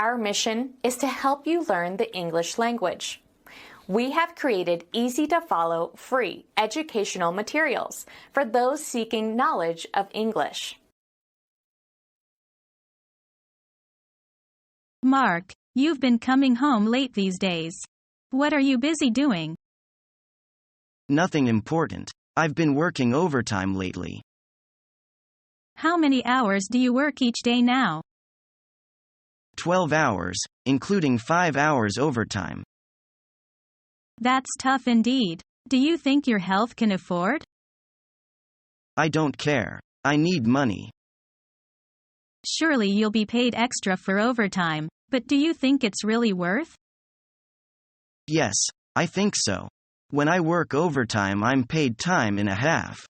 Our mission is to help you learn the English language. We have created easy-to-follow, free educational materials for those seeking knowledge of English. Mark, you've been coming home late these days. What are you busy doing? Nothing important. I've been working overtime lately. How many hours do you work each day now? 12 hours, including 5 hours overtime. That's tough indeed. Do you think your health can afford? I don't care. I need money. Surely you'll be paid extra for overtime, but do you think it's really worth? Yes, I think so. When I work overtime, I'm paid time and a half.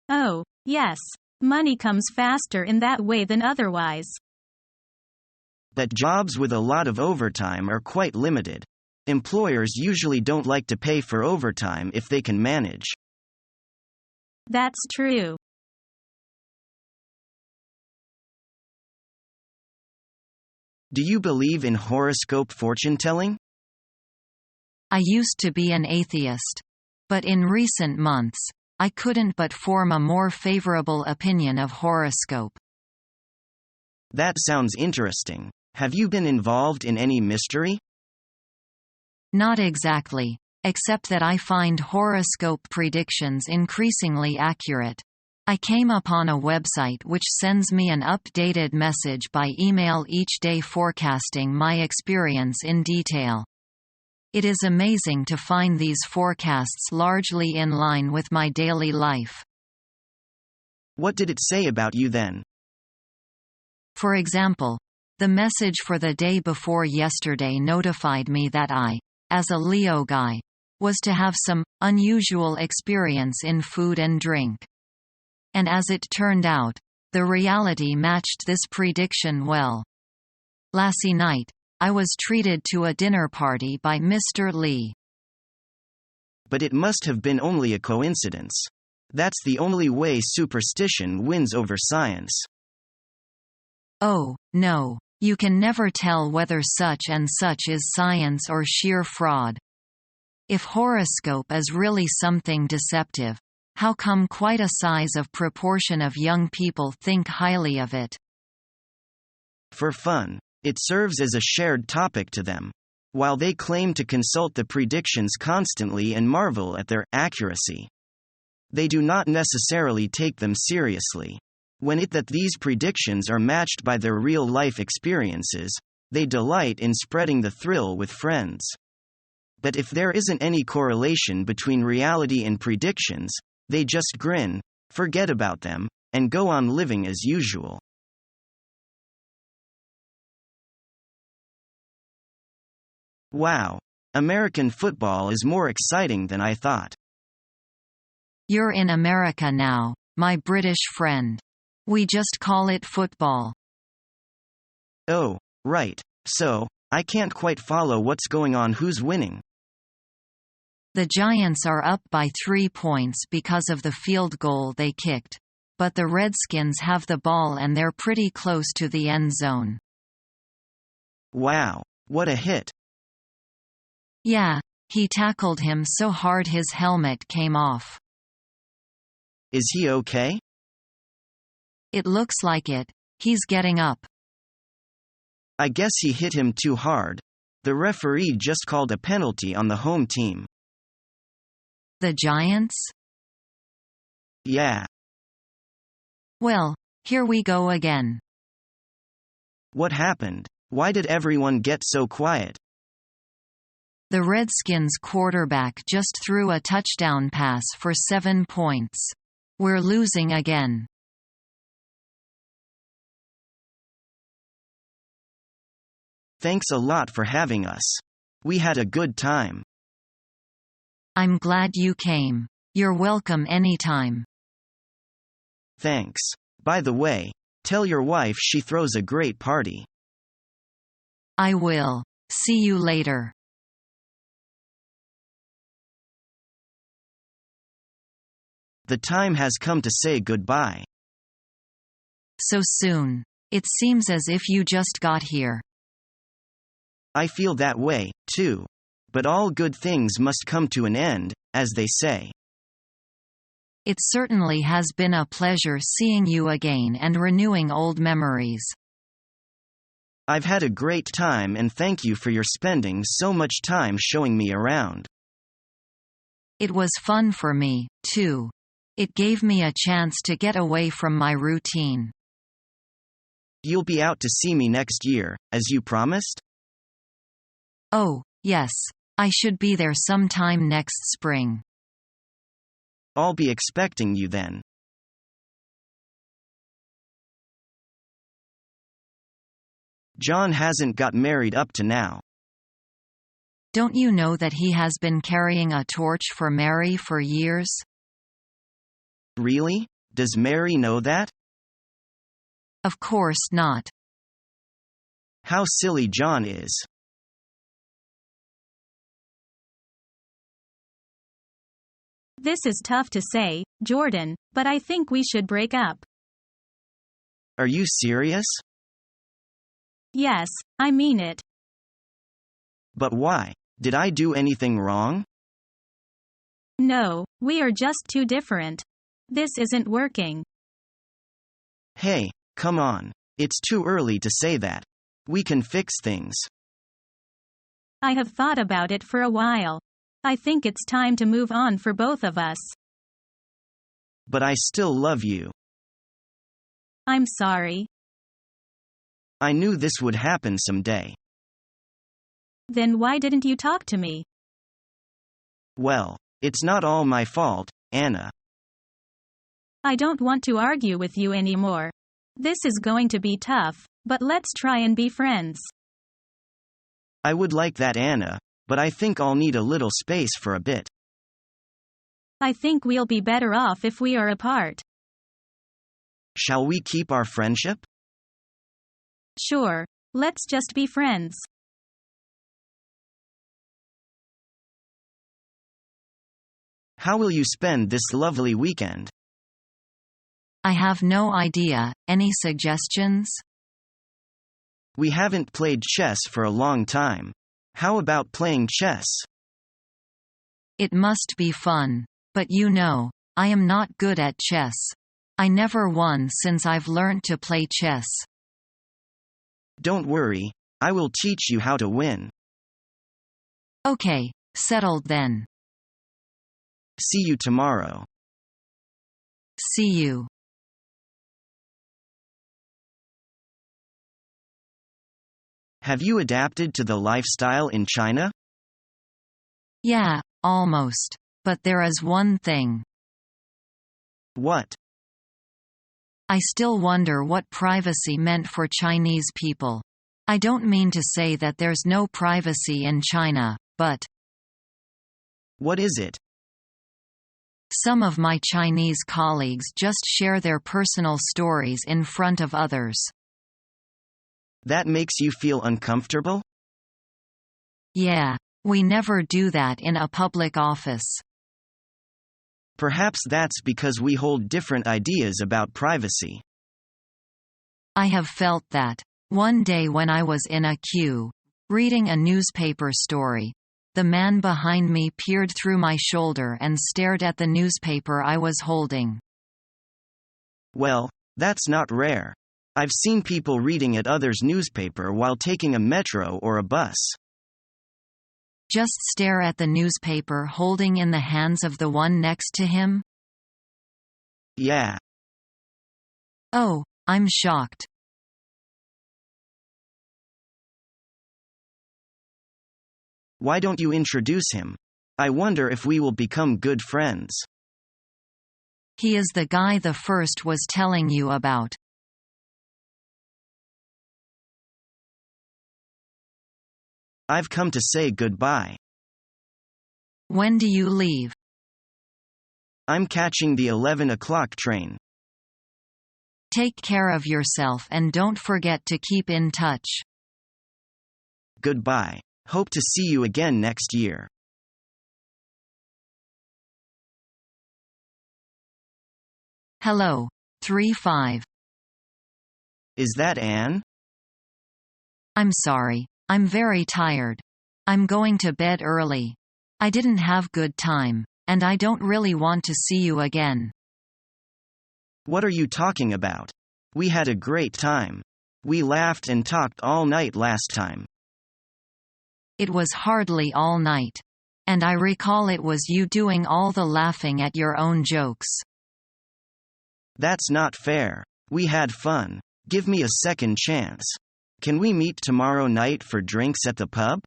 Oh, yes. Money comes faster in that way than otherwise. But jobs with a lot of overtime are quite limited. Employers usually don't like to pay for overtime if they can manage. That's true. Do you believe in horoscope fortune telling? I used to be an atheist. But in recent months, I couldn't but form a more favorable opinion of horoscope. That sounds interesting. Have you been involved in any mystery? Not exactly, except that I find horoscope predictions increasingly accurate. I came upon a website which sends me an updated message by email each day forecasting my experience in detail. It is amazing to find these forecasts largely in line with my daily life. What did it say about you then? For example, the message for the day before yesterday notified me that I, as a Leo guy, was to have some unusual experience in food and drink. And as it turned out, the reality matched this prediction well. Last night, I was treated to a dinner party by Mr. Lee. But it must have been only a coincidence. That's the only way superstition wins over science. Oh, no. You can never tell whether such and such is science or sheer fraud. If horoscope is really something deceptive, how come quite a size of proportion of young people think highly of it? For fun. It serves as a shared topic to them. While they claim to consult the predictions constantly and marvel at their accuracy, they do not necessarily take them seriously. When that these predictions are matched by their real-life experiences, they delight in spreading the thrill with friends. But if there isn't any correlation between reality and predictions, they just grin, forget about them, and go on living as usual. Wow. American football is more exciting than I thought. You're in America now, my British friend. We just call it football. Oh, right. So, I can't quite follow what's going on. Who's winning? The Giants are up by 3 points because of the field goal they kicked. But the Redskins have the ball and they're pretty close to the end zone. Wow. What a hit. Yeah, he tackled him so hard his helmet came off. Is he okay? It looks like it. He's getting up. I guess he hit him too hard. The referee just called a penalty on the home team. The Giants? Yeah. Well, here we go again. What happened? Why did everyone get so quiet? The Redskins quarterback just threw a touchdown pass for 7 points. We're losing again. Thanks a lot for having us. We had a good time. I'm glad you came. You're welcome anytime. Thanks. By the way, tell your wife she throws a great party. I will. See you later. The time has come to say goodbye. So soon. It seems as if you just got here. I feel that way, too. But all good things must come to an end, as they say. It certainly has been a pleasure seeing you again and renewing old memories. I've had a great time and thank you for your spending so much time showing me around. It was fun for me, too. It gave me a chance to get away from my routine. You'll be out to see me next year, as you promised? Oh, yes. I should be there sometime next spring. I'll be expecting you then. John hasn't got married up to now. Don't you know that he has been carrying a torch for Mary for years? Really? Does Mary know that? Of course not. How silly John is. This is tough to say, Jordan, but I think we should break up. Are you serious? Yes, I mean it. But why? Did I do anything wrong? No, we are just too different. This isn't working. Hey, come on. It's too early to say that. We can fix things. I have thought about it for a while. I think it's time to move on for both of us. But I still love you. I'm sorry. I knew this would happen someday. Then why didn't you talk to me? Well, it's not all my fault, Anna. I don't want to argue with you anymore. This is going to be tough, but let's try and be friends. I would like that, Anna, but I think I'll need a little space for a bit. I think we'll be better off if we are apart. Shall we keep our friendship? Sure. Let's just be friends. How will you spend this lovely weekend? I have no idea. Any suggestions? We haven't played chess for a long time. How about playing chess? It must be fun. But you know, I am not good at chess. I never won since I've learned to play chess. Don't worry, I will teach you how to win. Okay, settled then. See you tomorrow. See you. Have you adapted to the lifestyle in China? Yeah, almost. But there is one thing. What? I still wonder what privacy meant for Chinese people. I don't mean to say that there's no privacy in China, but What is it? some of my Chinese colleagues just share their personal stories in front of others. That makes you feel uncomfortable? Yeah, we never do that in a public office. Perhaps that's because we hold different ideas about privacy. I have felt that. One day when I was in a queue, reading a newspaper story, the man behind me peered through my shoulder and stared at the newspaper I was holding. Well, that's not rare. I've seen people reading at others' newspaper while taking a metro or a bus. Just stare at the newspaper holding in the hands of the one next to him? Yeah. Oh, I'm shocked. Why don't you introduce him? I wonder if we will become good friends. He is the guy the first was telling you about. I've come to say goodbye. When do you leave? I'm catching the 11 o'clock train. Take care of yourself and don't forget to keep in touch. Goodbye. Hope to see you again next year. Hello. 3-5. Is that Anne? I'm sorry. I'm very tired. I'm going to bed early. I didn't have good time, and I don't really want to see you again. What are you talking about? We had a great time. We laughed and talked all night last time. It was hardly all night. And I recall it was you doing all the laughing at your own jokes. That's not fair. We had fun. Give me a second chance. Can we meet tomorrow night for drinks at the pub?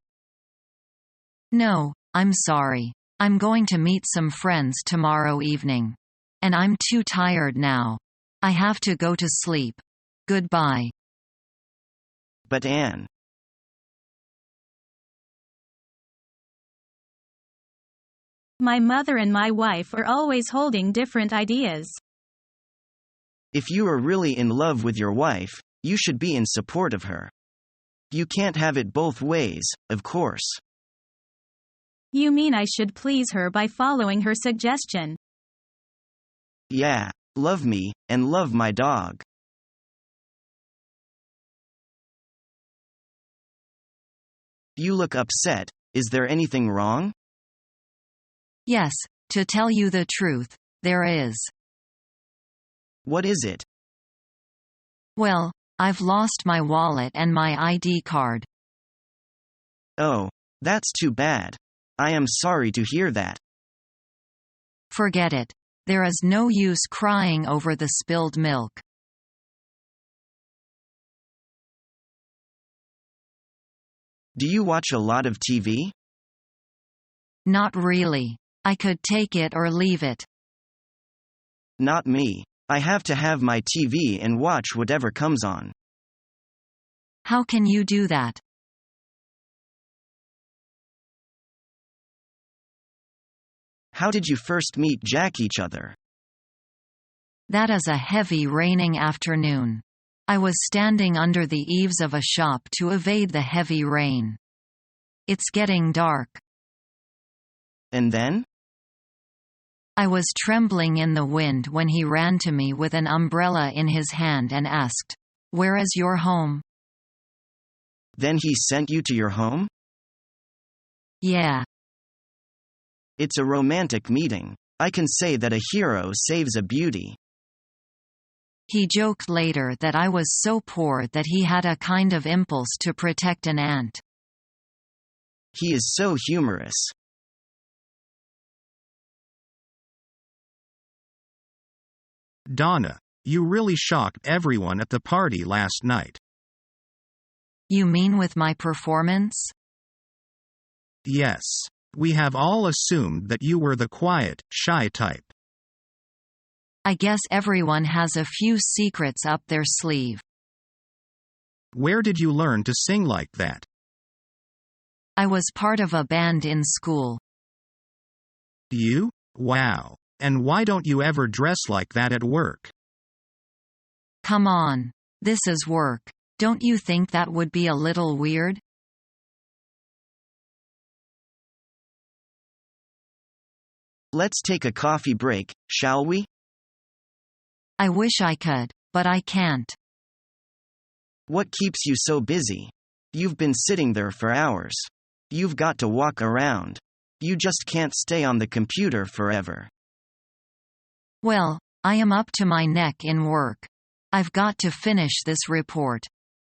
No, I'm sorry. I'm going to meet some friends tomorrow evening. And I'm too tired now. I have to go to sleep. Goodbye. But Anne. My mother and my wife are always holding different ideas. If you are really in love with your wife, you should be in support of her. You can't have it both ways, of course. You mean I should please her by following her suggestion? Yeah, love me, and love my dog. You look upset. Is there anything wrong? Yes, to tell you the truth, there is. What is it? Well, I've lost my wallet and my ID card. Oh, that's too bad. I am sorry to hear that. Forget it. There is no use crying over the spilled milk. Do you watch a lot of TV? Not really. I could take it or leave it. Not me. I have to have my TV and watch whatever comes on. How can you do that? How did you first meet each other? That is a heavy raining afternoon. I was standing under the eaves of a shop to evade the heavy rain. It's getting dark. And then? I was trembling in the wind when he ran to me with an umbrella in his hand and asked, "Where is your home?" Then he sent you to your home? Yeah. It's a romantic meeting. I can say that a hero saves a beauty. He joked later that I was so poor that he had a kind of impulse to protect an ant. He is so humorous. Donna, you really shocked everyone at the party last night. You mean with my performance? Yes. We have all assumed that you were the quiet, shy type. I guess everyone has a few secrets up their sleeve. Where did you learn to sing like that? I was part of a band in school. You? Wow. And why don't you ever dress like that at work? Come on. This is work. Don't you think that would be a little weird? Let's take a coffee break, shall we? I wish I could, but I can't. What keeps you so busy? You've been sitting there for hours. You've got to walk around. You just can't stay on the computer forever. Well, I am up to my neck in work. I've got to finish this report.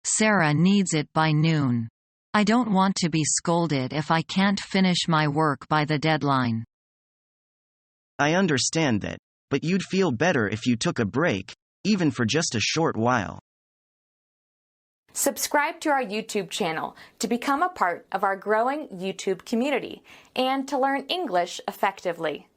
Sarah needs it by noon. I don't want to be scolded if I can't finish my work by the deadline. I understand that, but you'd feel better if you took a break, even for just a short while. Subscribe to our YouTube channel to become a part of our growing YouTube community and to learn English effectively.